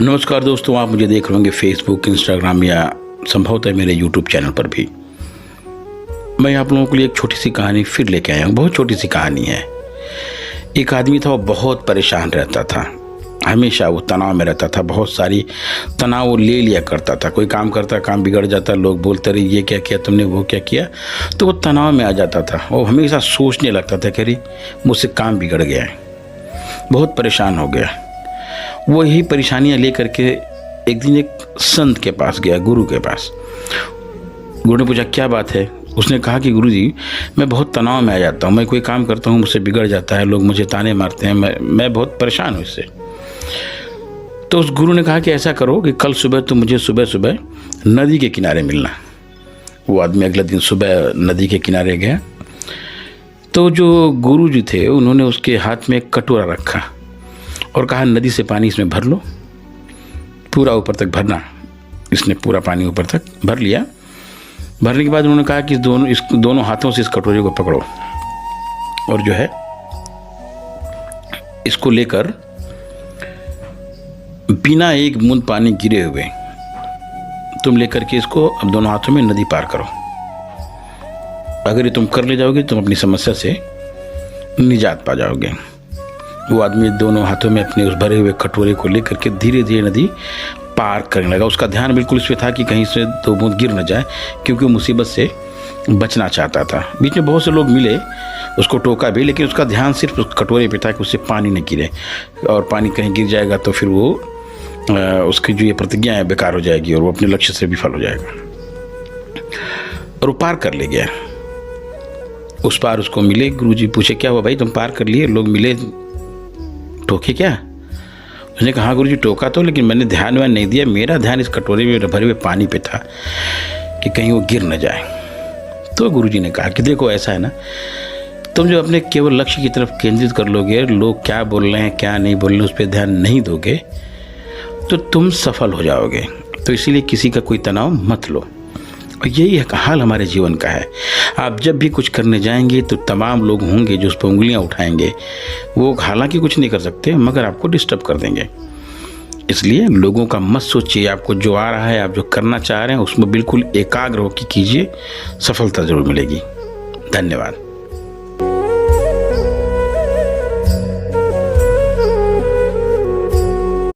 नमस्कार दोस्तों, आप मुझे देख रहे होंगे फेसबुक, इंस्टाग्राम या संभवतः मेरे यूट्यूब चैनल पर भी। मैं आप लोगों के लिए एक छोटी सी कहानी फिर लेके आया हूँ। बहुत छोटी सी कहानी है। एक आदमी था, वो बहुत परेशान रहता था। हमेशा वो तनाव में रहता था। बहुत सारी तनाव वो ले लिया करता था। कोई काम करता, काम बिगड़ जाता, लोग बोलते रहे ये क्या किया तुमने, वो क्या किया, तो वो तनाव में आ जाता था। वो हमेशा सोचने लगता था कि अरे मुझसे काम बिगड़ गया है, बहुत परेशान हो गया। वही परेशानियां लेकर के एक दिन एक संत के पास गया, गुरु के पास। गुरु ने पूछा क्या बात है। उसने कहा कि गुरुजी, मैं बहुत तनाव में आ जाता हूँ। मैं कोई काम करता हूँ, मुझसे बिगड़ जाता है, लोग मुझे ताने मारते हैं, मैं बहुत परेशान हूँ इससे। तो उस गुरु ने कहा कि ऐसा करो कि कल सुबह तुम मुझे सुबह सुबह नदी के किनारे मिलना। वो आदमी अगले दिन सुबह नदी के किनारे गया। तो जो गुरु जी थे, उन्होंने उसके हाथ में एक कटोरा रखा और कहा नदी से पानी इसमें भर लो, पूरा ऊपर तक भरना। इसने पूरा पानी ऊपर तक भर लिया। भरने के बाद उन्होंने कहा कि इस दोनों हाथों से इस कटोरे को पकड़ो और जो है इसको लेकर बिना एक बूंद पानी गिरे हुए तुम लेकर के इसको अब दोनों हाथों में नदी पार करो। अगर ये तुम कर ले जाओगे तुम अपनी समस्या से निजात पा जाओगे। वो आदमी दोनों हाथों में अपने उस भरे हुए कटोरे को लेकर के धीरे धीरे नदी पार करने लगा। उसका ध्यान बिल्कुल इस पे था कि कहीं से दो बूंद गिर न जाए, क्योंकि वो मुसीबत से बचना चाहता था। बीच में बहुत से लोग मिले, उसको टोका भी, लेकिन उसका ध्यान सिर्फ उस कटोरे पे था कि उससे पानी न गिरे, और पानी कहीं गिर जाएगा तो फिर वो उसकी जो ये प्रतिज्ञा है बेकार हो जाएगी और वो अपने लक्ष्य से विफल हो जाएगा। और वो पार कर ले गया। उस पार उसको मिले गुरुजी। पूछे क्या हुआ भाई, तुम पार कर लिए? लोग मिले, टोके क्या? उसने कहा गुरुजी टोका तो, लेकिन मैंने ध्यान वान नहीं दिया। मेरा ध्यान इस कटोरे में भरे हुए पानी पे था कि कहीं वो गिर न जाए। तो गुरुजी ने कहा कि देखो ऐसा है ना, तुम जो अपने केवल लक्ष्य की तरफ केंद्रित कर लोगे, लोग क्या बोल रहे हैं क्या नहीं बोल रहे हैं उस पर ध्यान नहीं दोगे, तो तुम सफल हो जाओगे। तो इसीलिए किसी का कोई तनाव मत लो। और यही हाल हमारे जीवन का है। आप जब भी कुछ करने जाएंगे तो तमाम लोग होंगे जो उस पर उंगलियां उठाएंगे। वो हालांकि कुछ नहीं कर सकते, मगर आपको डिस्टर्ब कर देंगे। इसलिए लोगों का मत सोचिए। आपको जो आ रहा है, आप जो करना चाह रहे हैं, उसमें बिल्कुल एकाग्र होकर कीजिए, सफलता जरूर मिलेगी। धन्यवाद।